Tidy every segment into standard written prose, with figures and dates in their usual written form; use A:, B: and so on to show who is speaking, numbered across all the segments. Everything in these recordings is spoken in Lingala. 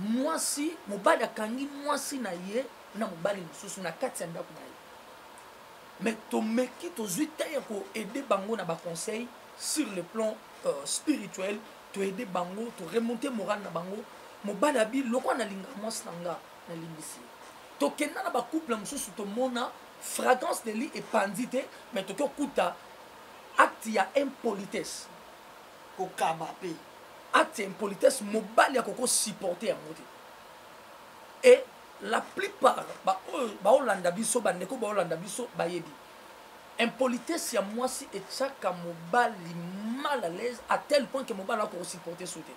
A: mwasi mobali akangi mwasi na ye na mobali mosusu na kati ya ndako na ye. Mais tomeki tozwi te ya koaider bango na baconseil sur le plan spirituel, toaider bango, to remonter moral na bango. Mobali abi loko na linga mwasi na nga na limbisi. Tokenda na bakouple mosusu tomona fragrance de lit epandi te, mais tokokuta acte ya impolitesse.
B: Kokaba pe.
A: Acte ya impolitesse mobali ya koko supporter yango te. Et la plupart baolanda biso bandeko baolanda biso bayebi impolitesse ya mwasi etiaka mobali mal à l'aise à tel point que mobali ako supporter so te.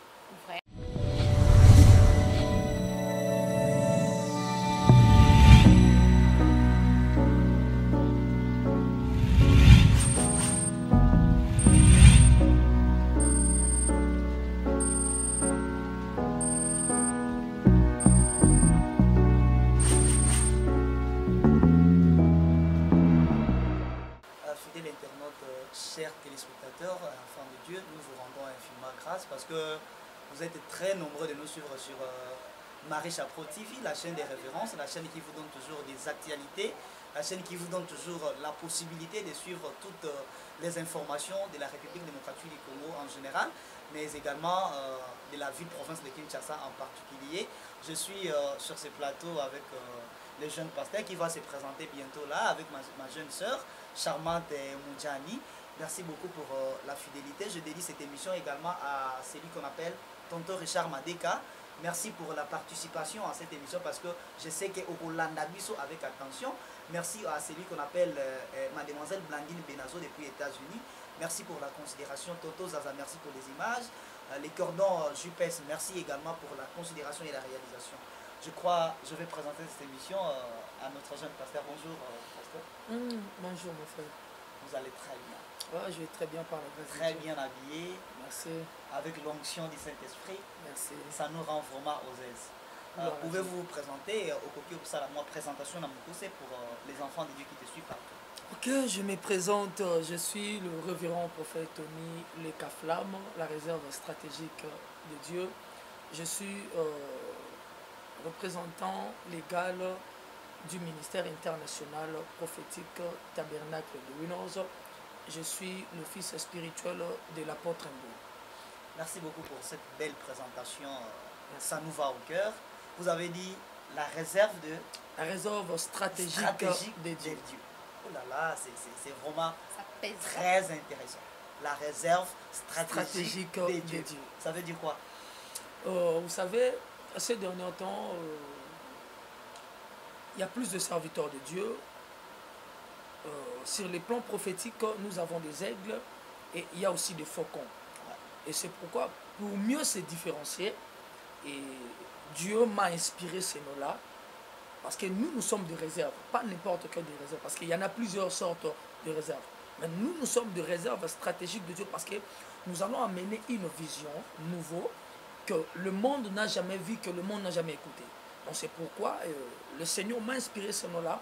B: Chers téléspectateurs, enfants de Dieu, nous vous rendons infiniment grâce parce que vous êtes très nombreux de nous suivre sur Marie Chapeau TV, la chaîne des références, la chaîne qui vous donne toujours des actualités, la chaîne qui vous donne toujours la possibilité de suivre toutes les informations de la République démocratique du Congo en général, mais également de la ville-province de Kinshasa en particulier. Je suis sur ce plateau avec le jeune pasteur qui va se présenter bientôt là, avec ma jeune sœur, charmante Moudjani. Merci beaucoup pour la fidélité. Je dédie cette émission également à celui qu'on appelle Tonton Richard Madeka. Merci pour la participation à cette émission parce que je sais qu'au Hollanda Bisso avec attention. Merci à celui qu'on appelle Mademoiselle Blandine Benazo depuis les États-Unis. Merci pour la considération. Toto Zaza, merci pour les images. Les cordons Jupes, merci également pour la considération et la réalisation. Je crois, je vais présenter cette émission à notre jeune pasteur. Bonjour, pasteur.
A: Bonjour, mon frère.
B: Vous allez très bien.
A: Ouais, je vais très bien par la grâce de
B: Très
A: Dieu.
B: bien habillé.
A: Merci.
B: Avec l'onction du Saint-Esprit.
A: Merci.
B: Ça nous rend vraiment aux aises. Pouvez-vous vous présenter au coquille pour ça, la présentation dans mon c'est pour les enfants de Dieu qui te suivent partout.
A: Ok, je me présente. Je suis le révérend prophète Tony Lekaflam, la réserve stratégique de Dieu. Je suis représentant légal du ministère international prophétique Tabernacle de Winners. Je suis le fils spirituel de l'apôtre Mbo.
B: Merci beaucoup pour cette belle présentation. Ça nous va au cœur. Vous avez dit la réserve de...
A: La réserve stratégique de Dieu.
B: Oh là là, c'est vraiment très intéressant. La réserve stratégique de Dieu. Ça veut dire quoi?
A: Vous savez, ces derniers temps, il y a plus de serviteurs de Dieu. Sur les plans prophétiques, nous avons des aigles et il y a aussi des faucons. Et c'est pourquoi, pour mieux se différencier, et Dieu m'a inspiré ces noms-là, parce que nous sommes de réserve, pas n'importe quelle des réserves, parce qu'il y en a plusieurs sortes de réserves. Mais nous sommes de réserve stratégique de Dieu, parce que nous allons amener une vision nouveau que le monde n'a jamais vu, que le monde n'a jamais écouté. Donc c'est pourquoi le Seigneur m'a inspiré ces noms-là.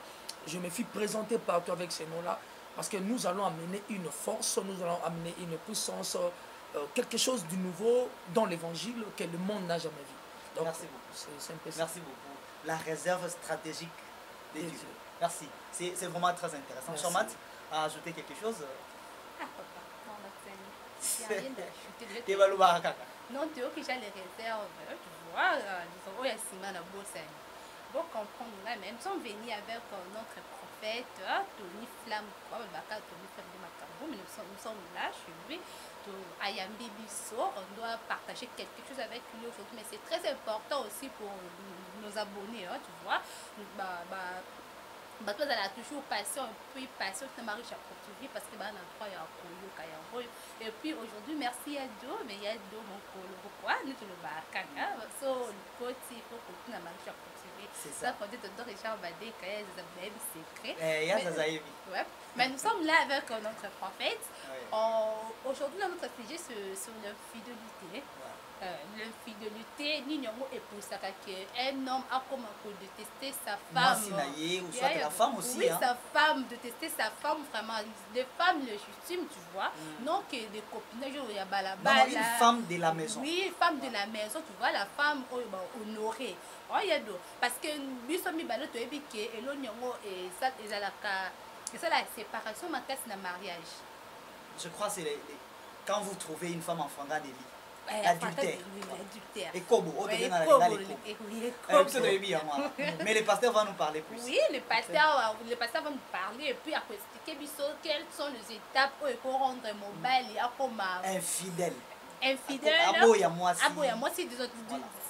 A: Je me suis présenté partout avec ces noms-là, parce que nous allons amener une force, nous allons amener une puissance, quelque chose de nouveau dans l'évangile que le monde n'a jamais vu. Donc,
B: merci beaucoup.
A: C'est un peu ça.
B: Merci beaucoup. La réserve stratégique de Dieu. Merci. C'est vraiment très intéressant. Charmat, a ajouté quelque chose?
C: Ah, papa, non, il n'y a rien d'ajouter. Non, tu vois que j'ai les réserves, tu vois, disons, oh, il y a Simon à Bossé. Bon, comprendre, mais nous sommes venus avec notre prophète, Tony Flamme, mais nous sommes là chez lui. Ayambi Bisso, on doit partager quelque chose avec lui aujourd'hui, mais c'est très important aussi pour nos abonnés, hein, tu vois. Toi, elle a toujours passion, puis passion de Marie Chapeau TV parce que il y a et puis aujourd'hui, merci à Dieu, mais il y a Dieu mon colo. Pourquoi nous te le bakanga, so le petit faut que tu n'as Marie Chapeau TV. C'est ça. Ça peut-être Dr Richard Badé quand il y a des abonnés secrets. Ouais. Mais nous sommes là avec notre prophète. Aujourd'hui, notre sujet sur la fidélité. l'infidélité ni yango epusaka que un homme a comme pour détester sa femme.
B: Ou soit la femme aussi.
C: Oui, sa femme, détester sa femme vraiment. Les femmes légitimes, tu vois, non que des copinages où il y a balabala.
B: Non, une femme de la maison.
C: Oui, femme de la maison, tu vois, la femme honorée. Parce que bisomi baloto ebike elonyo et ça c'est la séparation ma casse na mariage.
B: Je crois que c'est quand vous trouvez une femme en fanga de lit. L'adultère. Et Kobo, mais le pasteur va nous parler plus.
C: Oui, le pasteur va nous parler et puis après expliquer quelles sont les étapes pour rendre mon bal
B: infidèle.
C: Infidèle.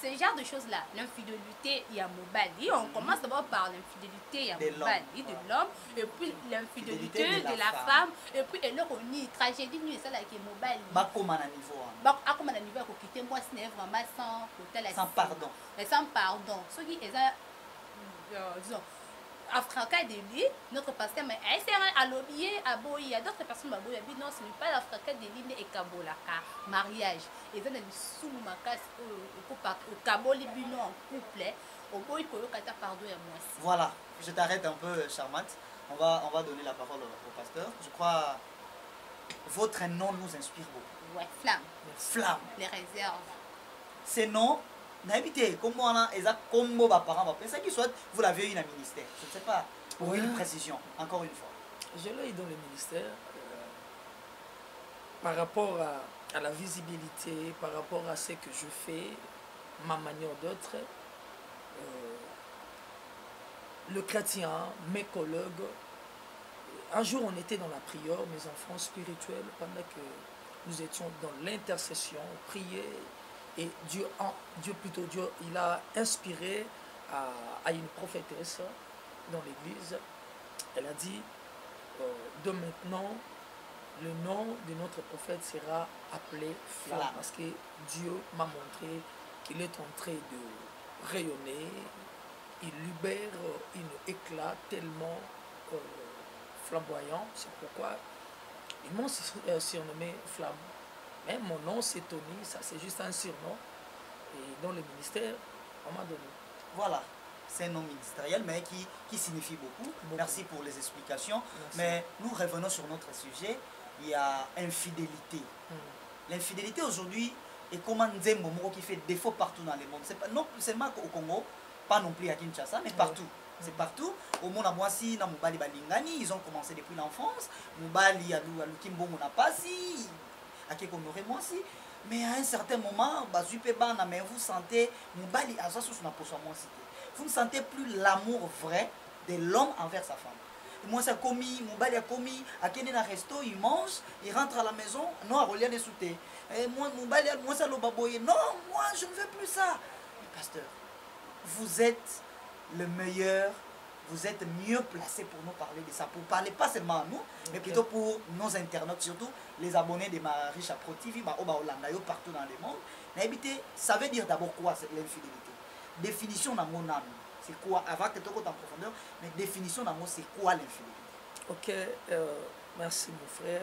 C: C'est ce genre de choses là. L'infidélité, il y a Mobali. On commence d'abord par l'infidélité, il y a Mobali de l'homme, et puis l'infidélité de la femme, et puis elle on y tragédie nous ça là qui est Mobali.
B: Bakoma na niveau.
C: Bakoma na niveau ko quitter moi ce n'est vraiment sans pardon. Sans pardon. Ce qui est disons Africa de lui, notre pasteur, mais c'est un allobier à Boy, il y a d'autres personnes à Boy, non, ce n'est pas l'Africa de lui, et Kabolaka, mariage. Et ça, sous ma casse, au Kaboli, en couple, au Boy, pour le pardon à moi.
B: Voilà, je t'arrête un peu, charmante. On va donner la parole au pasteur. Je crois votre nom nous inspire beaucoup.
C: Ouais, flamme.
B: Flamme.
C: Les réserves.
B: Ces noms, n'habitez comment on a exact combo parents ça qui soit vous l'avez eu dans le ministère je ne sais pas pour une précision encore une fois
A: je l'ai eu dans le ministère par rapport à la visibilité par rapport à ce que je fais ma manière d'être le chrétien mes collègues un jour on était dans la prière mes enfants spirituels pendant que nous étions dans l'intercession prier. Et Dieu, il a inspiré à une prophétesse dans l'église. Elle a dit, de maintenant, le nom de notre prophète sera appelé Flamme. Parce que Dieu m'a montré qu'il est en train de rayonner. Il libère un éclat tellement flamboyant. C'est pourquoi ils m'ont surnommé Flamme. Mais mon nom c'est Tony, ça c'est juste un surnom. Et dans le ministère, on m'a donné.
B: Voilà, c'est un nom ministériel, mais qui signifie beaucoup. Merci pour les explications. Merci. Mais nous revenons sur notre sujet. Il y a infidélité. L'infidélité aujourd'hui est comme un Nzembo qui fait défaut partout dans le monde. C'est pas non seulement au Congo, pas non plus à Kinshasa, mais partout. C'est partout. Au monde à Moisi, dans Moubali Balingani, ils ont commencé depuis l'enfance. Moubali, à Lukimbo, on n'a pas si. Mais à un certain moment, vous sentez, vous ne sentez plus l'amour vrai de l'homme envers sa femme. Moi, ça commis, Moubali a commis, à Kenya dans resto, il mange, il rentre à la maison, non, à Rolia de Souté. Moi, Moubali, moi, ça l'obaboye. Non, moi, je ne veux plus ça. Mais pasteur, vous êtes le meilleur. Vous êtes mieux placé pour nous parler de ça. Pour parler pas seulement à nous, mais plutôt pour nos internautes, surtout les abonnés de Marie Chapeau TV, partout dans le monde. Ça veut dire d'abord quoi l'infidélité? Définition dans mon âme. C'est quoi? Avant que tu en profondeur, mais définition dans mon c'est quoi l'infidélité?
A: Ok, merci mon frère.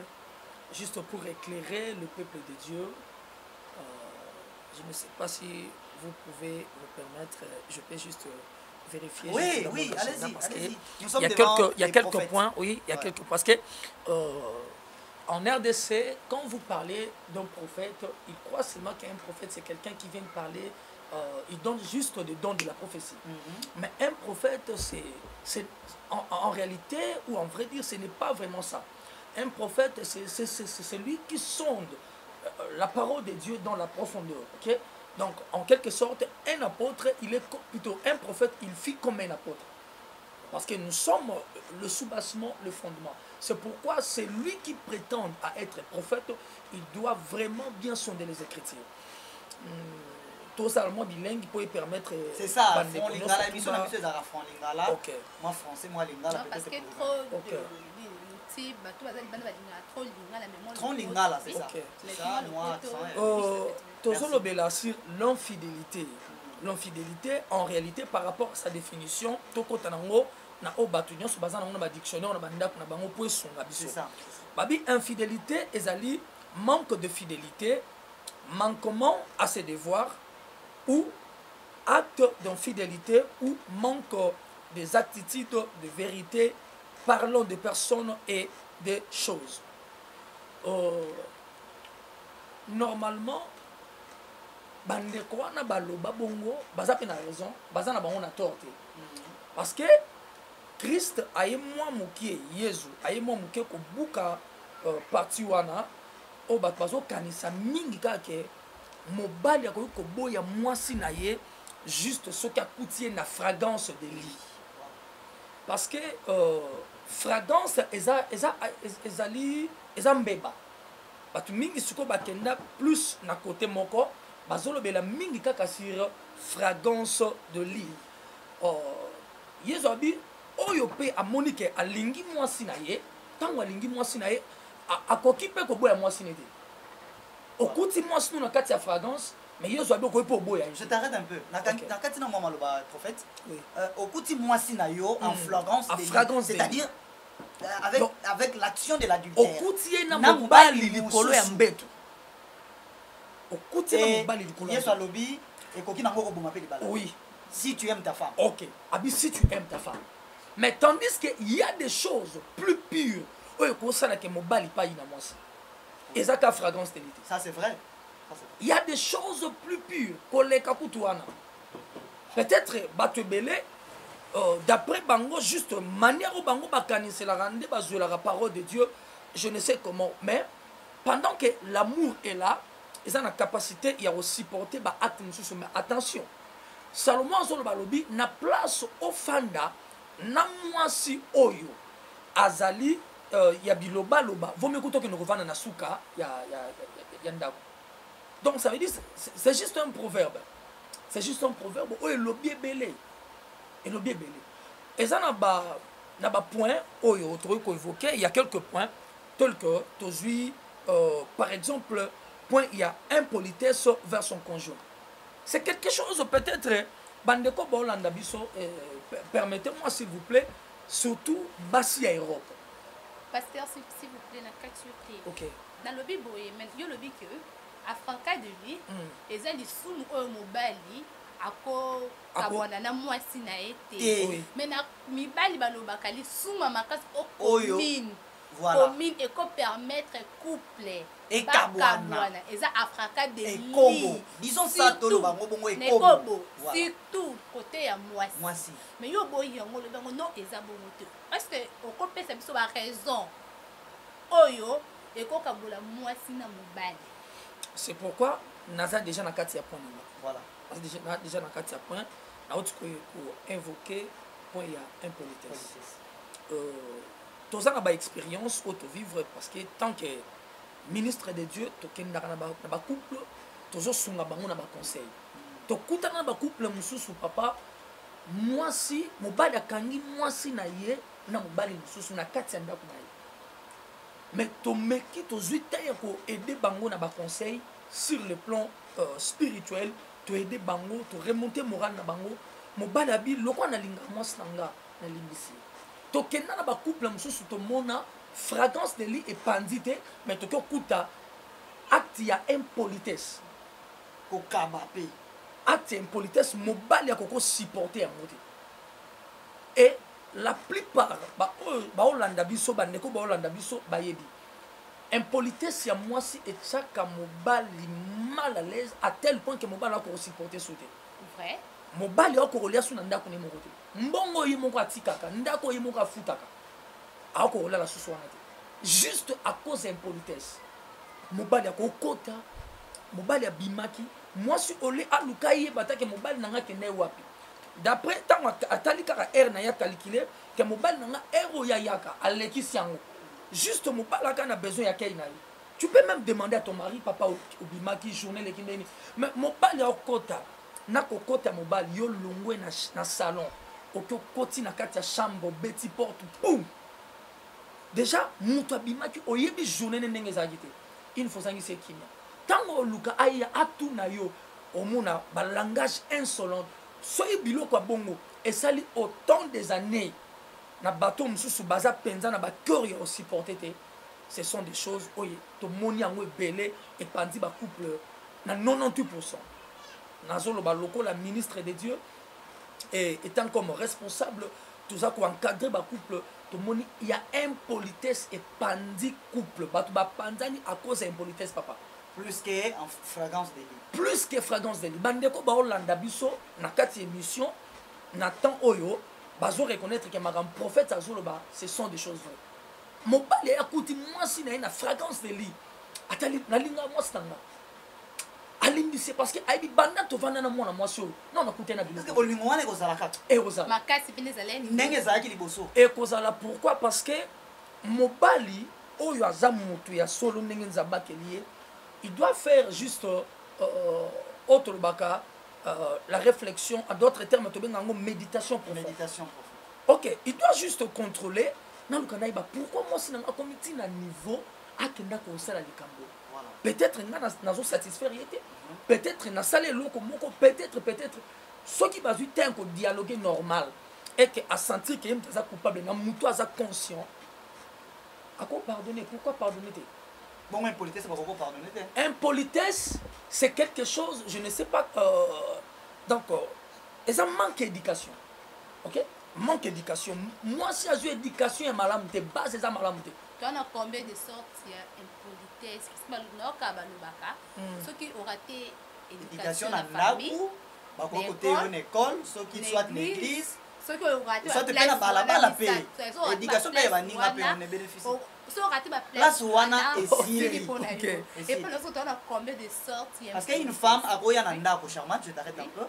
A: Juste pour éclairer le peuple de Dieu, je ne sais pas si vous pouvez me permettre, je peux juste... vérifier.
B: Oui, allez-y.
A: Il y a quelques points, oui, il y a quelques points. Parce que en RDC, quand vous parlez d'un prophète, il croit seulement qu'un prophète, c'est quelqu'un qui vient parler, il donne juste des dons de la prophétie. Mais un prophète, c'est en réalité, ou en vrai dire, ce n'est pas vraiment ça. Un prophète, c'est celui qui sonde la parole de Dieu dans la profondeur. Okay? Donc, en quelque sorte, un apôtre, il est plutôt un prophète, il fit comme un apôtre. Parce que nous sommes le soubassement, le fondement. C'est pourquoi c'est lui qui prétend à être prophète, il doit vraiment bien sonder les Écritures. Tout ça, moi, bilingue, il peut permettre...
B: C'est ça, Front Lingala, émission d'habitude à Front Lingala.
A: Ok.
B: Moi, français, moi, Lingala.
C: Non, parce que trop... Trop
B: Lingala, c'est ça.
A: Ça, moi, Tozolobela sur l'infidélité. L'infidélité, en réalité, par rapport à sa définition, Tokotanango, na obatunion, sur bazan na dictionnaire, na bandak na bango poisson na biso. Babi infidélité ezali manque de fidélité manquement à ses devoirs ou acte d'infidélité ou manque des attitudes de vérité, parlant de personnes et des choses. Normalement, bandeko wana baloba bongo baza pe na raison, baza na bango na torte. Parce que Christ aye mwa mukie Yesu aye mwa mukie ko buka parti wana o bato bazo kanisa mingi kake mobali akoki koboya mwasi na ye juste soki akuti ye na fragrance de lit. Parce que fragrance eza mbeba bato mingi siko bakenda plus na côté moko bazolobela mingi kaka sur fragrance de lit. Yesu abi oyo pe amoni ke alingi mwasi na ye tango alingi mwasi na ye akoki pe koboya mwasi na ye okuti mwasi no na kati ya fragrance mais Yesu abi okoki pe oboya.
B: Je t'arrête un peu. Na kati na mama loba prophète. Okuti mwasi na yo en flagrance de lit, c'est-à-dire avec l'action de l'adultère.
A: Okuti ye na mobali likolo ya mbeto. Okuti na mobali likolo.
B: Yesu alobi ekoki nango ko boma pe libala.
A: Oui.
B: Si tu aimes ta femme.
A: Ok. Abi si tu aimes ta femme. Mais tandis qu'il y a des choses plus pures. Oyo kosala ke mobali pa ina mwasi. Ezaka fragrance de lit.
B: Ça c'est vrai.
A: Il y a des choses plus pures koleka kutuana. Peut-être batebele d'après bango juste manière au bango bakanise la rende bazwe la parole de Dieu, je ne sais comment, mais pendant que l'amour est là, ils ont la capacité il y a aussi porter ba acte mususu. Mais attention, Salomon zolo balobi na place au fanda na mwasi oyo azali ya biloba loba vomi kutoki no kovana na suka ya ndako. Donc ça veut dire c'est juste un proverbe. C'est juste un proverbe. Oh, le bien belé. Et le bien belé. Et ça n'a pas point. Oh, il y a quelques points. Tels que, par exemple, point, il y a impolitesse vers son conjoint. C'est quelque chose peut-être. Bandeko Bolanda Bisso, permettez-moi s'il vous plaît, surtout Bassi à Europe.
C: Pasteur, s'il vous plaît, dans 4 surprises.
A: Ok.
C: Dans le Bible, il y a le Bible que. Afranka de lui, eza lisumu oyo mobali ako kabwana na mwasi na ete. Mais na mibali balobaka lisumu makasi okomine.
B: Voilà.
C: Commune et ko permettre couple
B: et kabwana.
C: Eza afranka de
B: lui. Disons ça tolo bango bongo et kobo.
C: Surtout côté ya mwasi.
B: Mwasi.
C: Mais yo boyi yango le bango non eza bongo te. Parce que okopesa biso ba raison. Oyo et ko kabola mwasi na mobali.
A: C'est pourquoi Naza déjà na kati ya point.
B: Voilà.
A: Déjà na kati ya point. Na autre pour invoquer point il y a impolitesse. Tous en ba expérience auto vivre parce que tant que ministre de Dieu to kenda na ba couple toujours sunga bango na ba conseil. To kuta na ba couple mususu papa mwasi mobali akangi mwasi na ye na mobali mususu na kati ya ndako na ye. Mais to meki to zuita ya ko aider bango na ba conseil sur le plan spirituel, to aider bango to remonter moral na bango mobali abi loko na linga mwasi nanga na limbisi to kenda na ba couple mususu to mona fragrance de lit et pandite mais to ko kuta acte ya impolitesse
B: ko kabape
A: acte ya impolitesse mobali ya ko supporter ya moté et la plupart ba Hollanda biso bandeko ba Hollanda biso bayebi impolitesse ya mwasi et chaka mobali mal à l'aise à tel point que mobali a ko supporter sauter.
C: Vrai?
A: Mobali a ko rolia suna ndako ne moko te. Mbongo yi moko atikaka, ndako yi moko afutaka. A ko rolia la susu wana te. Juste à cause d'impolitesse. Mobali a ko kota, mobali a bimaki, mwasi ole aluka ye batake mobali nanga kene wapi. D'après tant atali kaka er na ya calculer que mobile nanga ero ya yaka aleki siango juste mobile aka na besoin ya kay na ye. Tu peux même demander à ton mari papa obimaki journée le kindeni mais mobile ya okota na kokota mobile yo longwe na salon okoti na kati ya chambre beti porte boum déjà muto abimaki oyebi journée ndenge ezaki te il faut sangi c'est kimia tango luka aya atu na yo omona ba langage insolent. Soyez biloko bongo et sali autant des années na bateau mususu baza penza na ba cœur ya supporter. Ce sont des choses oye to moni yango ebele et pandi ba couple na 98%. Nazoloba loko la ministre de Dieu et étant comme responsable tout ça pour encadrer ba couple tout monde il y a impolitesse et pandi couple ba pandani à cause impolitesse papa
B: plus que en fragrance délit.
A: Plus que fragrance délit. Bandeko ba Hollanda biso na kati émission na temps oyo bazo reconnaître que madame prophète azoloba ce sont des choses vraies. Mobali akuti mwasi na ina fragrance délit. Atali na linga mwasi tanga. Alimbi c'est parce que aibi banda to vanda na mwana mwasi oyo. Non na kutena
B: parce que bolingo wana kozala kaka.
A: Et kozala.
C: Makasi pene zaleni.
B: Ndenge zaki liboso.
A: Et kozala pourquoi parce que mobali oyo aza mutu ya solo ndenge nzamba kelie il doit faire juste autre baka la réflexion à d'autres termes to benga ngo méditation profonde.
B: Méditation profonde.
A: OK, il doit juste contrôler na lukana iba pourquoi moi si na comité na niveau akenda ko sala likambo.
B: Voilà.
A: Peut-être nazo satisfaire yete. Peut-être na salé loko moko peut-être ce qui va juste un dialogue normal et que à sentir que est coupable na mutu aza conscient. À quoi pardonner? Pourquoi pardonner?
B: Bon, impolitesse, c'est pas pourquoi pardonner.
A: Impolitesse, c'est quelque chose, je ne sais pas. Donc, ils ont manque d'éducation. Ok? Manque d'éducation. Moi, si j'ai éducation et malam, t'es base, c'est ça malam.
C: Tu en as combien de sortes impolitesse? Ceux qui ont raté éducation dans la famille,
B: une école, ceux qui soit l'église.
C: Ceux qui ont raté
B: la paix. L'éducation, on bénéficie. Place wana et
C: puis nous on a combien de sortes?
B: Parce qu'une femme a goya nanda ko charmante, je t'arrête un peu.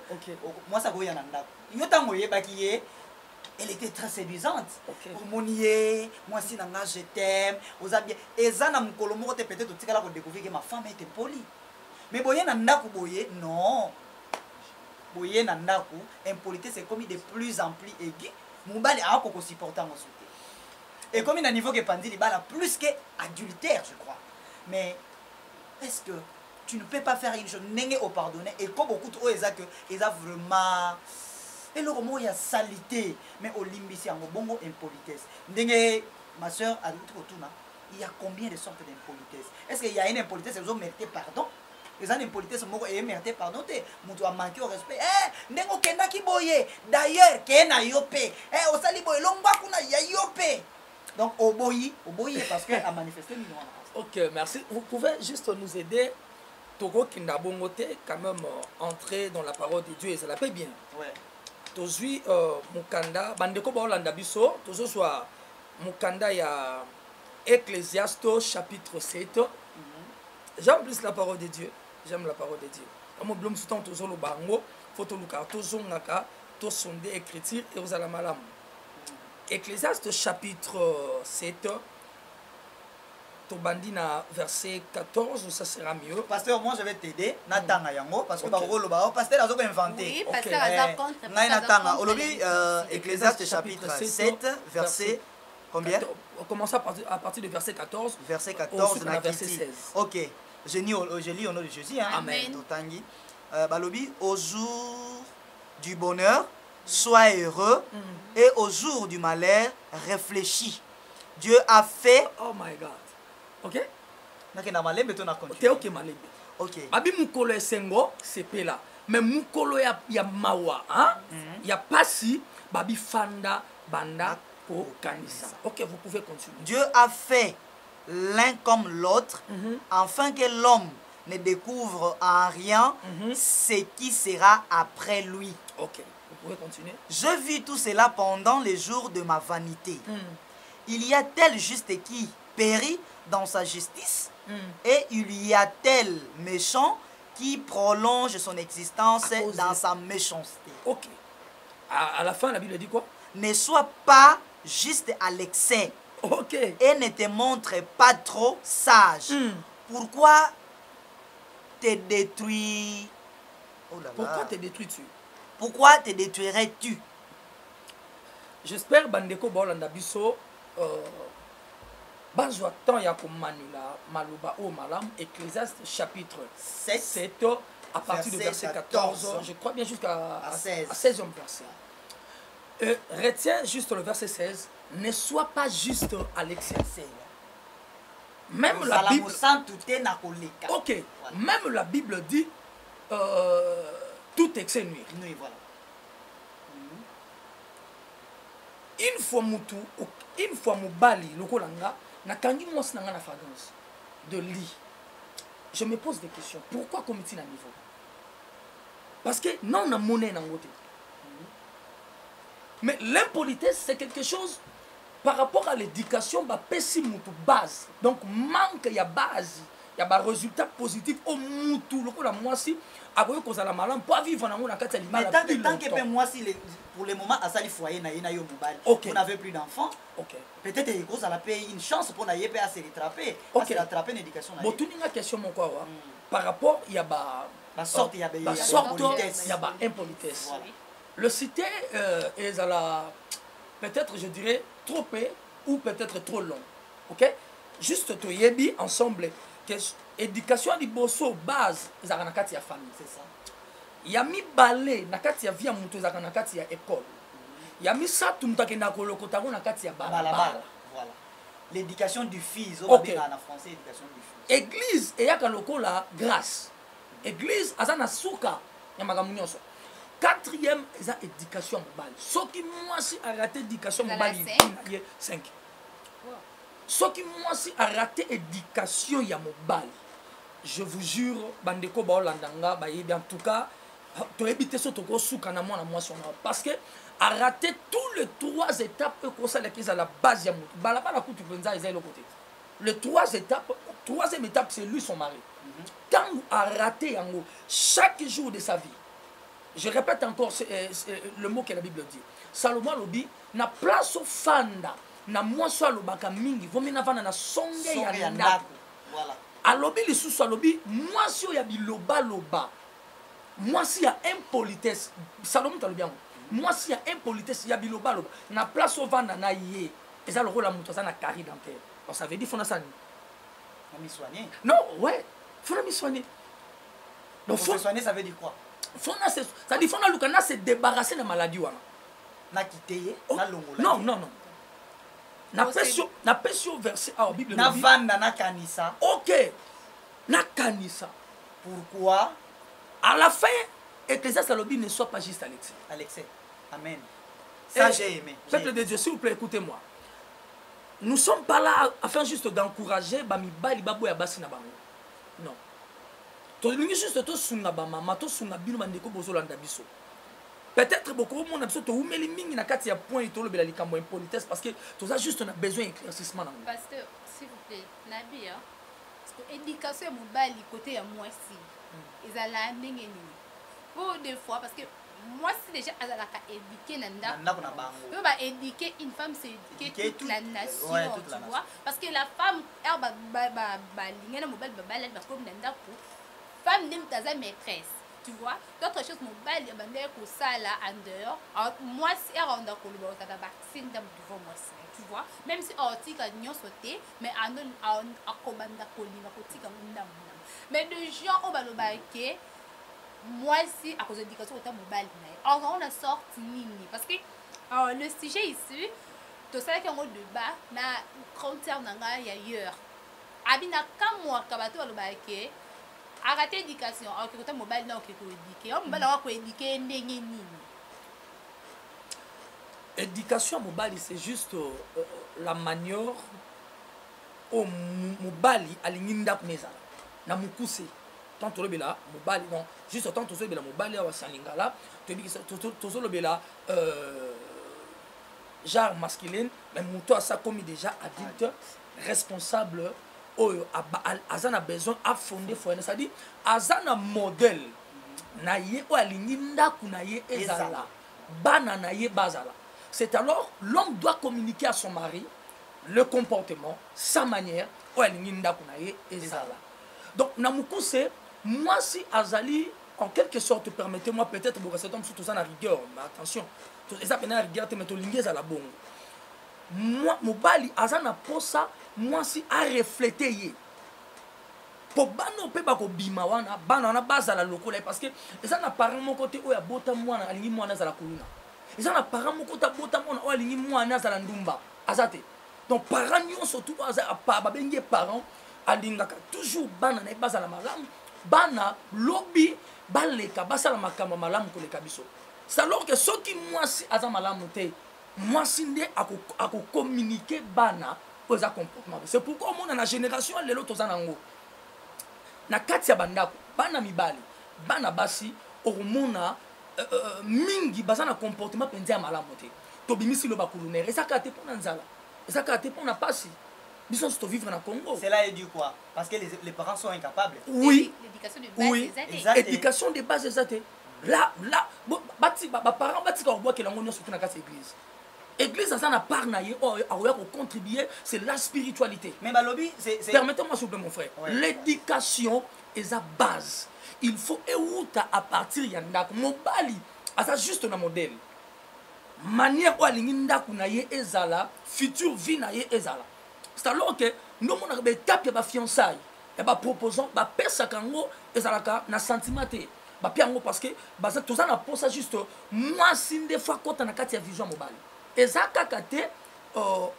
B: Moi ça goya nanda. Yo tango yeba ki elle était très séduisante. Pour monier, moi si nanga je t'aime, aux bien. Et ça na mukolo moko te peut-être otikala ko découvrir que ma femme était polie. Mais boye nanda ko boye non. Boye nanda ko impolitesse c'est comme de plus en plus aigu. Mobali a ko supporter en souté. Et comme il a un niveau qui est pendant les balles, plus qu'adultère, je crois. Mais est-ce que tu ne peux pas faire une chose, n'est au pardonner, et comme beaucoup de gens que ils ont vraiment. Et le roman, il y a salité, mais au limbi, c'est un bon impolitesse. Ma soeur, à l'autre côté, il y a combien de sortes d'impolitesse? Est-ce qu'il y a une impolitesse, ils ont mérité pardon? Les gens impolitesse, ils ont mérité pardon. Ils ont manqué au respect. Eh, n'est-ce qu'il y a qui boye? D'ailleurs, qu'il y a yopé. Eh, au sali boye, l'omba kuna ya yopé. Donc, Oboyi parce qu'elle a manifesté.
A: Ok, merci. Vous pouvez juste nous aider. Togo Kindabongote, quand même, entrer dans la parole de Dieu et ça la paie bien.
B: Ouais.
A: Tozui Mukanda, Bandeko Baolanda Biso, Tozo soit Mukanda ya Ecclésiaste chapitre 7. J'aime plus la parole de Dieu. J'aime la parole de Dieu. Comme blum soutan Tozo lo bango, photo luka, Tozo ngaka, to sonde écriture et aux alamalam. Ecclésiaste chapitre 7, Tobandina verset 14, ça sera mieux.
B: Pasteur, moi je vais t'aider. Natanga yango parce que pasteur a inventé.
C: Oui, pasteur a contre.
B: Natanga. Olobi Ecclésiaste chapitre 7, verset combien?
A: Commençons à partir du verset 14.
B: Verset 14,
A: verset 16.
B: Ok. Je lis au nom de Jésus. Hein?
C: Amen.
B: Balobi, au jour du bonheur, sois heureux, et au jour du malheur, réfléchis. Dieu a fait.
A: Oh my God. Ok?
B: Ok,
A: malembe.
B: Ok.
A: Babi mukolo esengo, c'est là. Mais mukolo ya mawa, hein? Ya pasi, babi fanda banda ko kanisa. Ok, vous pouvez continuer.
B: Dieu a fait l'un comme l'autre, afin que l'homme ne découvre en rien ce qui sera après lui.
A: Ok. Vous pouvez continuer.
B: Je vis tout cela pendant les jours de ma vanité. Il y a tel juste qui périt dans sa justice et il y a tel méchant qui prolonge son existence dans sa méchanceté.
A: Ok. À la fin, la Bible dit quoi?
B: Ne sois pas juste à l'excès.
A: Ok.
B: Et ne te montre pas trop sage. Pourquoi te détruis? Oh là là.
A: Pourquoi te détruis-tu?
B: Pourquoi te détruirais-tu?
A: J'espère bandeko bolanda biso banzwa temps ya komanula maluba o malam Ecclésiaste chapitre 7 à partir du verset 14, je crois bien jusqu'à 16e verset. Retiens juste le verset 16. Ne sois pas juste à l'excès. Même la Bible...
B: Ok.
A: Voilà. Même la Bible dit tout excès nuire.
B: Oui, voilà.
A: Une fois mobali lokolanga nakangi mwasi nanga na fragrance de lit. Je me pose des questions. Pourquoi comité na niveau? Parce que non on a monnaie na ngote. Mais l'impolitesse c'est quelque chose par rapport à l'éducation ba pesi mutu base. Donc manque ya base, ya ba résultat positif au mutu lokola mwasi akoyo kozala malam pour vivre na kati ya limala.
B: Mais tant que mwasi pour le moment à sali foyer na yo mobile. On n'avait plus d'enfants. OK. Peut-être que ça a payé une chance pour naïe à se rattraper. OK. Rattraper l'éducation na.
A: Bon tu n'as question mon quoi par rapport il y a ba sorte il y a ba impolitesse. Voilà. Le cité est à la peut-être je dirais trop peu ou peut-être trop long. OK? Juste to yebi ensemble que éducation di bosso base za na kati ya famille, c'est ça. Ya mi balé na kati ya via mutu za na kati ya école. Ya mi sa tumutake na kolokota na kati ya balabala.
B: Voilà. L'éducation du fils,
A: on va
B: dire en français éducation du fils.
A: Église et ya lokola grâce. Église azana suka ya magamu nyonso. Quatrième, c'est l'éducation mobile. Ce qui moi si a raté l'éducation mobile, il y a 5. Ce qui moi si a raté l'éducation mobile, je vous jure, bandeko ba Holandanga, ba yebi en tout cas, to ebité so to ko suka na moi parce que a raté tous les 3 étapes que ça les à la base ya moto. Bala bala kutu penza ezai le côté. Les 3 étapes, troisième étape c'est lui son mari. Quand a raté yango chaque jour de sa vie. Je répète encore le mot que la Bible dit. Salomon lobi na place au fanda na mwaso alobaka mingi vomi na vana na songe ya ndako. Voilà. Alobi lisusu alobi mwasi ya biloba loba. Mwasi ya impolitesse. Salomon talobi yango. Mwasi ya impolitesse ya biloba loba. Na place au vanda na ye. Eza loko la muto na carré dentaire. Donc ça veut dire fona ça.
B: Na mi soigner.
A: Non, ouais. Fona mi soigner.
B: Donc faut soigner ça veut dire quoi?
A: Ça dit faut na se débarrasser de la maladie wana.
B: Na kiteye, na longola.
A: Non, non, non. Na pesio verset à Bible.
B: Na vanda na kanisa.
A: OK. Na kanisa.
B: Pourquoi?
A: À la fin, Ecclésiaste Alobi ne soit pas juste à l'excès.
B: À l'excès. Amen. Ça j'ai aimé.
A: Peuple de Dieu, s'il vous plaît, écoutez-moi. Nous ne sommes pas là afin juste d'encourager bami bali babo ya basi na bango. Non. To lingi juste to sunga ba mama to sunga bino bandeko bozolanda biso. Peut-être beaucoup de monde to umeli mingi na kati ya point to lobela likambo impolitesse parce que tout ça juste on a besoin d'éclaircissement dans.
C: Pasteur, s'il vous plaît, nabi hein. Parce que éducation mobile côté ya moi si. Ils allaient ndenge nini. Pour des fois parce que moi si déjà azalaka éduquer nanda. On va éduquer une femme c'est éduquer toute la nation, ouais, toute tu vois parce que la femme elle ba lingena mobile ba balade parce que nanda pour femme n'est pas maîtresse, tu vois. D'autres choses, mon bal, il y a des ça là en dehors. Moi, si elle rentre dans le bord, ça va c'est une dame devant moi, tu vois. Même si on dit qu'il y a sauté, mais on commande la colline, on dit qu'il y a une dame. Mais de gens au bal que moi, si à cause de l'éducation, on a mon bal, on a sorti mini parce que le sujet ici, tout ça qui est en haut de bas, na frontière n'a y ailleurs. Abina comme moi, kabato au bal que arrêter l'éducation, alors que mobile non que éduquer, on va éduquer nini.
A: Éducation mobile c'est juste la manière au mobile alinginda kuneza na mukuse tant to lobela mobile non juste tant to lobela mobile wa salingala to lobela genre masculine mais muto a ça comme déjà adulte responsable. Azana besoin à fonder foyer c'est-à-dire azana modèle na ye o alingi ndaku na ye ezala bana na ye bazala. C'est alors l'homme doit communiquer à son mari le comportement, sa manière o alingi ndaku na ye ezala. Donc na mukuse moi si azali en quelque sorte permettez-moi peut-être pour cet homme surtout ça na rigueur mais attention ça pena rigueur te meto lingi ezala bongo. Moi mobali azana posa moi si a refléter ye pour bano pe ba ko bima wana bana na bazala lokola parce que ça na parent mon côté o ya bota mwana alingi mwana za la kuluna ça na parent mon côté bota mwana o alingi mwana za la ndumba azate donc parents nyonso tout babenge parents alingaka toujours bana na bazala malamu bana lobi baleka basala makambo malamu koleka biso c'est alors que soki mwasi aza malamu te mwasi nde communiquer bana poza comportement c'est pourquoi on a na génération lelo toza nango na kati ya bandako bana mibali bana basi ormona mingi baza na comportement penza ya malamu te tobimisi lo bakulunere ezaka te pona nzala ezaka te pona pasi biso to vivre na Congo.
B: Cela est dû quoi? Parce que les parents sont incapables.
A: Oui.
C: L'éducation de base
A: oui. Éducation de base exacte. Là bati ba parents bati ka oboa ke lango nyonso na kati église. Église ça na part na ye a contribuer c'est la spiritualité.
B: Mais balobi c'est
A: permettez-moi s'il vous plaît mon frère. Ouais. L'éducation est sa base. Il faut euta à partir ya ndako mobali asa juste na modèle. Manière oa lingi ndako na ye ezala future vie na ye ezala. C'est alors que nous avons des étapes de fiançailles. Et bah proposons, bah personne kango et ça la na sentiment té. Bah piango parce que bah ça tout ça na pense juste moi si des fois quand on a quatre vision mobile. Et ça kakate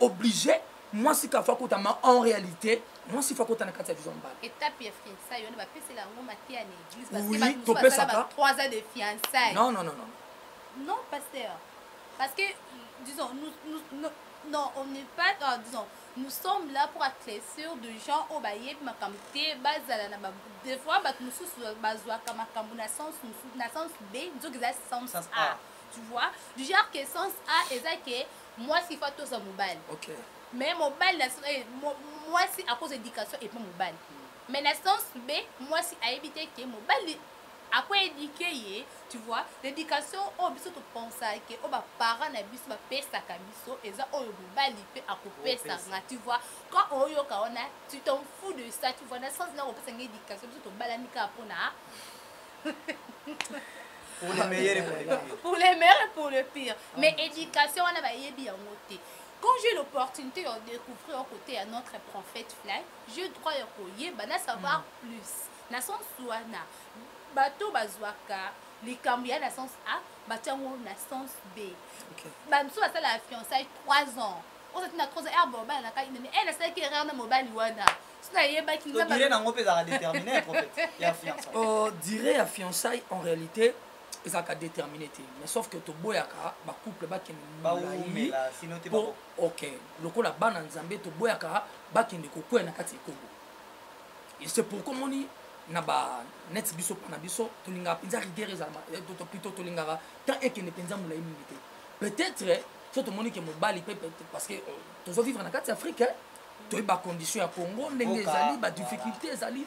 A: obligé moi si ka fois quand en réalité moi si fois quand on a quatre vision mobile.
C: Étape de fiançailles, on va passer la ngoma té à l'église parce
A: oui,
C: que bah ça va 3 ans de fiançailles.
A: Non.
C: Non pasteur. Parce que disons non, on n'est pas disons nous sommes là pour éclaircir de gens au baye makamte bazala na des fois ba nous sous bazwa kama na sens B nous que ça sens A tu vois du genre que sens A est que moi si faut tout ça mobile
A: OK
C: mais mobile moi si à cause d'éducation et pas mobile mais la sens B moi si à éviter que mobile à quoi éduquer tu vois l'éducation au biso to penser que au ba parents na biso ba pesa ka biso eza oyo mobali pe akopesa nga tu vois quand oyo ka ona tu t'en fous de ça tu vois na sens na opesa nga éducation biso to balanika pona
B: pour les meilleurs et
C: pour les meilleurs et pour le pire mais éducation on a ba yebi yango te. Quand j'ai l'opportunité de découvrir aux côtés à notre prophète Fly, je dois y savoir plus. Na sens suana bateau bazwaka les cambiens na sens A batango na sens B. OK. Bamso ça la fiançailles 3 ans. On s'est na 3 ans bon ba na ka ine elle ça qui rend na mobile wana. Sina yeba ki
B: na ba na ngopé za déterminer prophète. Ya fiançailles.
A: Oh dirait à fiançailles en réalité ça ka déterminer mais sauf que to boyaka ba couple ba ki
B: ba mais là sinon te ba
A: OK. Lokola bana nzambe to boyaka ba ki ndiko kwena kati Congo. Et c'est pourquoi moni na ba net biso na biso to linga pinza rigueur ezama to plutôt to linga tant et que ne pinza mula immunité peut-être so to moni que mobali parce que to zo vivre na kati Afrique to ba condition ya Congo ndenge ezali ba difficulté ezali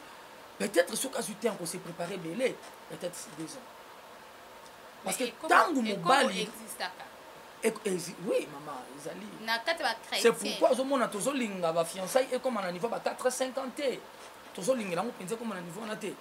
A: peut-être ce cas du temps qu'on s'est préparé belé peut-être 2 ans parce que tangu mobali oui maman ezali
C: na kati ba chrétien
A: c'est pourquoi zo mona to zo linga ba fiançailles et comme na niveau ba 450 toujours l'ingelango pensez comme on a niveau on a été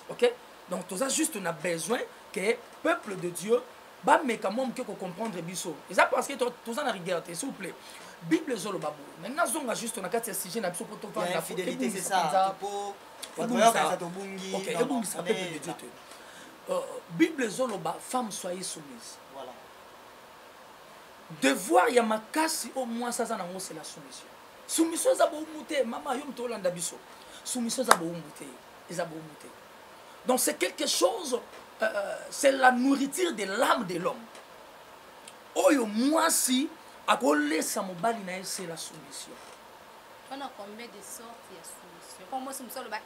A: OK donc tout ça juste on a besoin que peuple de Dieu ba mekamom que comprendre biso et ça parce que tout ça na rigueur s'il vous plaît Bible zolo babu maintenant zonga juste on a quatre sujet na biso pour tout
B: la fidélité c'est ça pour ça to bungi
A: OK et bungi ça peuple de Dieu Bible zolo ba femme soyez soumise
B: voilà
A: devoir ya makasi au moins ça na c'est la soumission za bo muté mama yo mto landa biso soumission za boumuté eza boumuté donc c'est quelque chose c'est la nourriture de l'âme de l'homme oyo mwasi akolesa mobali na c'est la soumission
C: on a combien de sortes de soumission comme moi soumission ba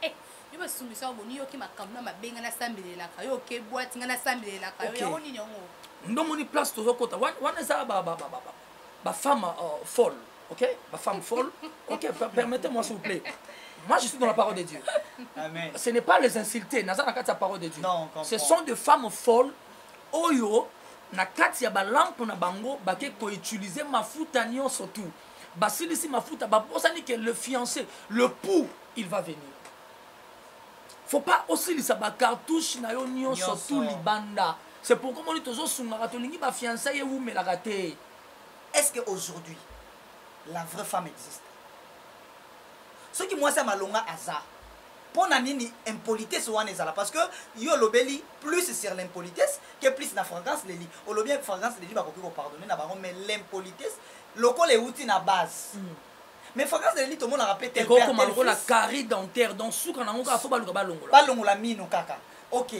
C: yo ba soumission boni yo ki makamna mabenga na sambelela ka yo ke boîte ngana sambelela ka yo yoni nyongo
A: ndomoni place to kota wana za ba femme folle OK ba femme folle OK permettez-moi s'il vous plaît. Moi, je suis dans la parole de Dieu.
B: Amen.
A: Ce n'est pas les insulter. Dans la parole de Dieu.
B: Non,
A: ce sont des femmes folles. Oyo, na kati ya balampe na bango, bake ko utiliser mafuta nyon surtout. Basili si mafuta, babosani que le fiancé, le pou, il va venir. Faut pas aussi li sa ba cartouche na yo nyon surtout libanda. C'est pourquoi on dit toujours sunga to lingi ba fiancé ye ou la raté.
B: Est-ce que aujourd'hui la vraie femme existe? Ce qui moi c'est malonga hasard pour nani impolitesse ou anezala parce que yo lobeli plus sur l'impolitesse que plus na fragrance les li au bien fragrance les li ba ko pardonner na bango mais l'impolitesse loko les outils na base Mais Fréquence de l'élite, tout le monde a rappelé tel
A: père,
B: tel
A: fils. La carré dentaire, donc sous quand on a fait balongola.
B: Balongola mino kaka. Ok.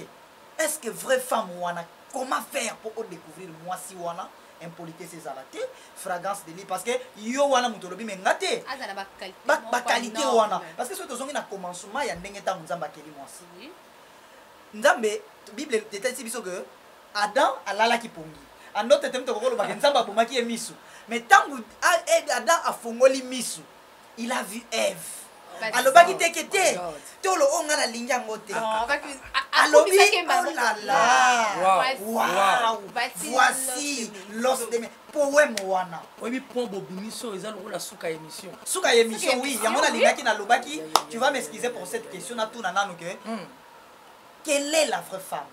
B: Est-ce que vraie femme wana, comment faire pour découvrir moi si wana impolité ces alaté, fragrance de lit parce que yo wana mutolobi mengate. Ba qualité wana. Parce que ce que na commencement ya ndenge ta nzamba keli moi si. Nzambe Bible détaille biso que Adam alala ki pongi. Ando tete mto kokolo ba nzamba bomaki emisu. Mais tant que Adam a fongoli misu, il a vu Ève. Alobaki tekete. Tolo onga na linga ngote. Alobi oh là là. Wow. Voici l'os de mes poème wana.
A: Oui, pour Bobiniso, ils ont la souka émission.
B: Souka émission oui, yamona lingaki na lobaki. Tu vas m'excuser pour cette question na tout nana que quelle est la vraie femme?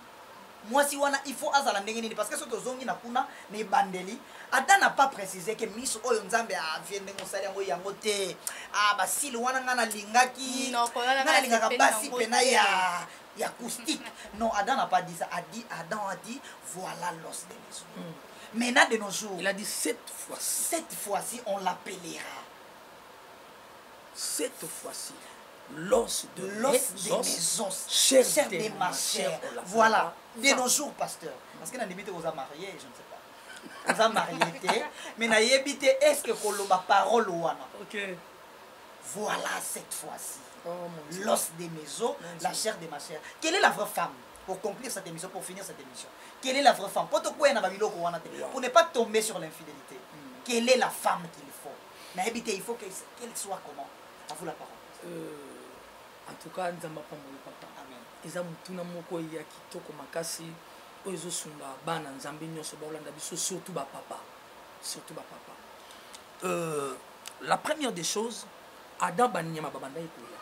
B: Moi si wana il faut azala ndenge nini parce que ce que zongi na kuna ne bandeli Adam n'a pas précisé que miso oyo nzambe a viende ngosali yango yango te ba sili wana ngana lingaki ngana lingaka basi pena ya acoustique non Adam n'a pas dit ça Adam a dit voilà l'os de mes os. Maintenant de nos jours
A: il a dit cette
B: fois-ci on l'appellera
A: cette fois-ci l'os de mes os,
B: chair de ma chair. Voilà, de nos jours, pasteur. Parce que dans les vous a marié, je ne sais pas. Vous a marié, mais n'a habité, est-ce que koloba parole ou wana?
A: Ok.
B: Voilà cette fois-ci. L'os de mes os, la chair de ma chair. Quelle est la vraie femme? Pour conclure cette émission, pour finir cette émission. Quelle est la vraie femme? Pour ne pas tomber sur l'infidélité. Quelle est la femme qu'il faut? N'a habité, il faut qu'elle soit comment? À vous la parole.
A: En tout cas, nzamba pa mo papa. Amen. Eza mutuna moko ya kitoko makasi ozo sunga bana nzambe nyoso ba olanda biso surtout ba papa. Surtout ba papa. La première des choses, Adam banyama babanda ekoya.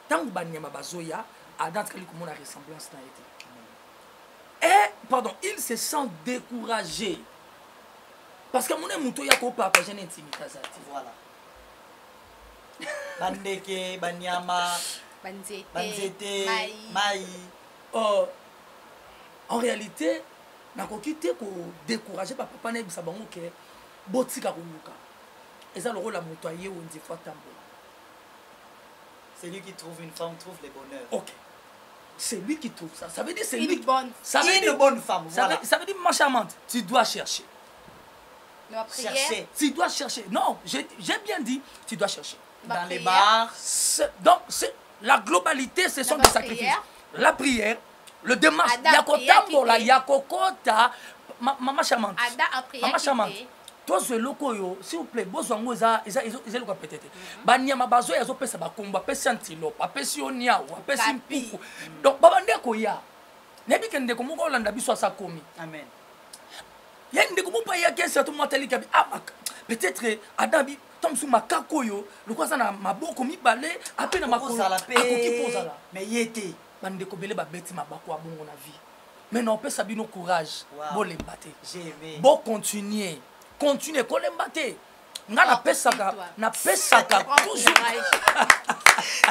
A: Tant banyama bazoya, Adam kali komona ressemblance na été. Et pardon, il se sent découragé. Parce que mon muto ya ko partager intimité zati.
B: Voilà. Bandeke, banyama, banzete, mai.
A: En réalité, na ko kité ko décourager papa pana bisa bango ke botika koluka. Eza le rôle la motoyer ou ndi fois tambola.
B: C'est lui qui trouve une femme, trouve le bonheur.
A: OK. C'est lui qui trouve ça. Ça veut dire c'est lui
C: bonne.
A: Ça veut dire
B: une bonne femme. Voilà.
A: Ça veut dire ma charmante, tu dois chercher.
B: Chercher.
A: Tu dois chercher. Non, j'ai bien dit, tu dois chercher.
B: Dans les bars.
A: Donc, la globalité, ce sont des sacrifices. La prière, le démarche, Yakotambola, Yakokota, maman charmante. Maman charmante. Toi, ce loco, s'il vous plaît, Bozwango, ils ont peut-être. Banyama bazo, ils ont fait ça, combat, pesi antilope, pesi oniao, pesi mpiku. Donc, babande koya. Nebi kende komo ko landa biso sa komi.
B: Amen.
A: Yende komo pa ya kensa to matali kabi. Peut-être Adabi tombe sous ma kakoyo, le quoi ça na maboko mi balé, après na makolo.
B: Akoki pozala. Mais yete.
A: Bande ko bele ba beti mabako a bongo na vie. Mais non, peut ça bino courage. Bon les battre.
B: J'ai aimé.
A: Bon continuer. Continuer ko lembate. Nga na pesaka toujours.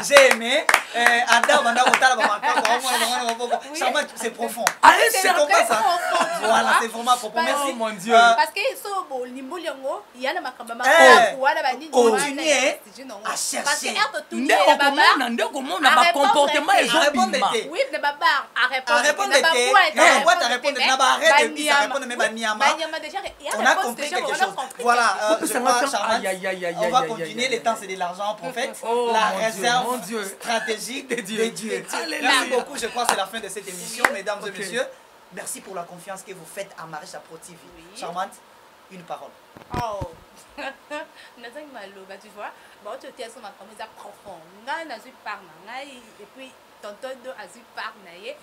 B: J'ai aimé. Adam banda kotala ba makako. C'est profond.
A: Allez, c'est
B: ça. Voilà, c'est vraiment profond. Merci.
A: Oh mon Dieu.
C: Parce que so bo limboli yango, il y a na makamba makako wala ba nini.
B: Continuer à chercher.
C: Parce que erto tout
A: Ndeko komona, ndeko komona ba comportement ezobima.
C: Oui, ne baba à répondre.
B: À répondre na boîte à répondre na ba arrête de répondre mais ba niama. On a compris quelque chose. Voilà, on va continuer, le temps c'est de l'argent, prophète. La réserve stratégique de Dieu. Merci beaucoup, je crois que c'est la fin de cette émission, mesdames et messieurs. Merci pour la confiance que vous faites à Marie Chapeau TV. Charmante, une parole.
C: Oh, tu vois, bon, tu es sur ma famille profond. N'a eu par et puis tonton a eu par mais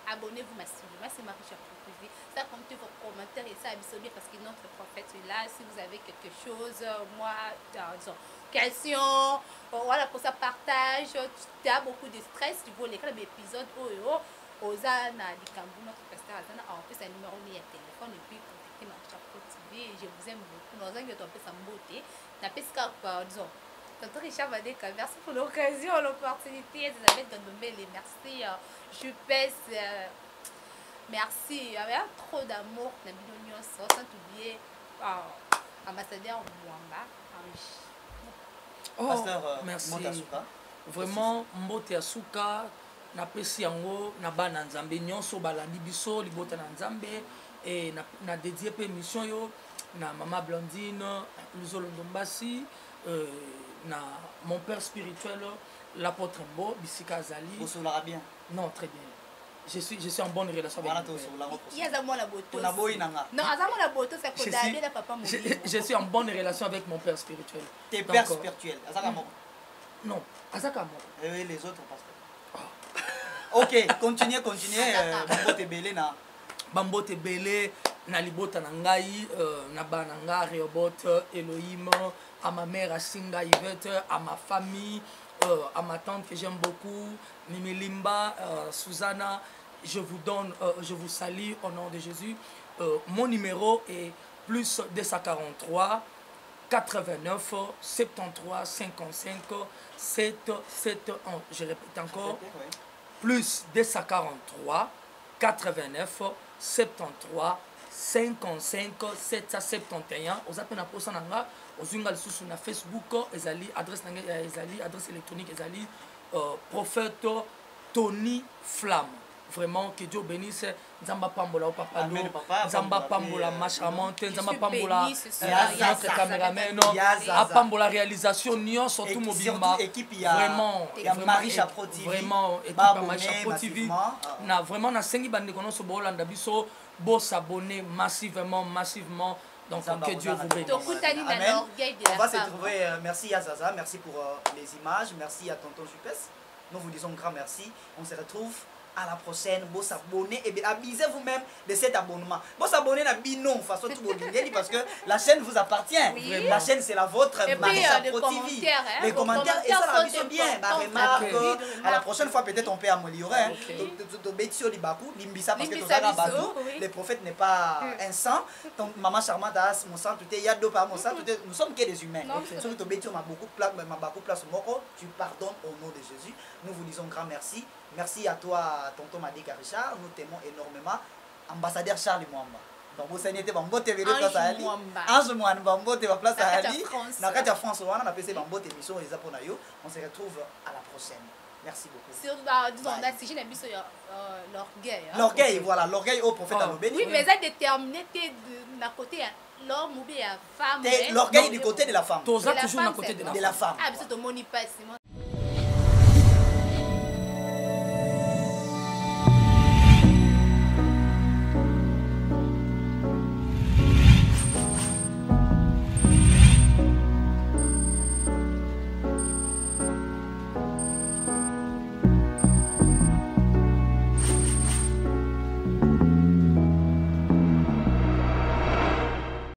C: abonnez-vous massivement. Moi, c'est Marie Chapeau TV. Ça compte vos commentaires et ça absolument parce que notre prophète est là. Si vous avez quelque chose, moi, question, voilà, pour ça partage. Tu as beaucoup de stress, tu vois les épisodes. Ozana Likambu, notre pasteur Azana a en plus un numéro de téléphone et puis contactez Marie Chapeau TV. Je vous aime beaucoup. Nous avons un peu sa beauté. N'appelle disons. Tonton Richard Vadeka, merci pour l'occasion, l'opportunité. Elisabeth Gandombele, merci. Je pèse. Merci. Il y avait trop d'amour dans Bidonios, sans oublier ambassadeur Mwamba.
A: Oh,
B: Pasteur
A: merci.
B: Motasuka.
A: Vraiment, mbote ya suka na pesi yango na bana nzambe nyonso balandi biso libota na nzambe et na dédié pe émission yo na mama Blandine Luzolo Ndombasi na mon père spirituel l'apôtre Mbo Bisika Azali.
B: Vous soulera bien.
A: Non, très bien. Je suis en bonne relation avec lui. Je suis en bonne relation avec mon père spirituel.
B: Tes pères spirituels.
A: Non, Azaka.
B: Et les autres pasteurs. Ok, continuez. Bambote Belé na.
A: Bambote Belé na libota na ngai na bananga Rehoboth Elohim, à ma mère Asinga Yvette, à ma famille, à ma tante que j'aime beaucoup, Mimi Limba, Susanna. Je vous salue au nom de Jésus. Mon numéro est plus 243 89 73 55 771. Je répète encore. Plus 243 89 73 55 771. Vous appelez na posa nanga. Ozunga lisusu na Facebook. Ezali adresse nanga ezali adresse électronique ezali prophète Tony Flamme. Vraiment que Dieu bénisse Nzamba Pambola au papa Nzamba Pambola Machamante Nzamba Pambola notre caméraman Pambola réalisation Nyon surtout Mobimba vraiment
B: Marie Chapeau TV
A: vraiment équipe Marie Chapeau TV na vraiment na sengi bande kono so bolanda biso bo s'abonner massivement donc que Dieu vous bénisse.
B: Amen. On va se retrouver. Merci Yazaza, merci pour les images, merci à tonton Jupes. Nous vous disons grand merci. On se retrouve à la prochaine. Vous s'abonner et abusez vous-même de cet abonnement. Vous s'abonner à Binon façon tout parce que la chaîne vous appartient. Oui. La chaîne c'est la vôtre.
C: Et puis
B: les commentaires et ça la vie bien. La remarque. À la prochaine fois peut-être on peut améliorer. Le prophète n'est pas un sang. Donc maman charmante mon sang tout est y a deux par mon sang tout est nous sommes que des humains. Surtout ton bétio m'a beaucoup place moko. Tu pardonnes au nom de Jésus. Nous vous disons grand merci. Merci à toi, tonton Madika Richard. Nous t'aimons énormément. Ambassadeur Charles Mwamba. Donc, vous savez, Bambote Vélé place à Ali. Ange Mwamba, Bambote va place à Ali. Nakatia France, on a appelé Bambote émission et Zaponayo. On se retrouve à la prochaine. Merci beaucoup.
C: Sur, disons, on a si j'ai l'habitude l'orgueil.
B: L'orgueil, voilà, l'orgueil au prophète Anobéni.
C: Oui, mais ça déterminé de la côté l'homme ou bien la femme.
B: L'orgueil du côté de la femme.
A: Toujours du côté de la femme.
C: Ah, mais c'est ton moni pas.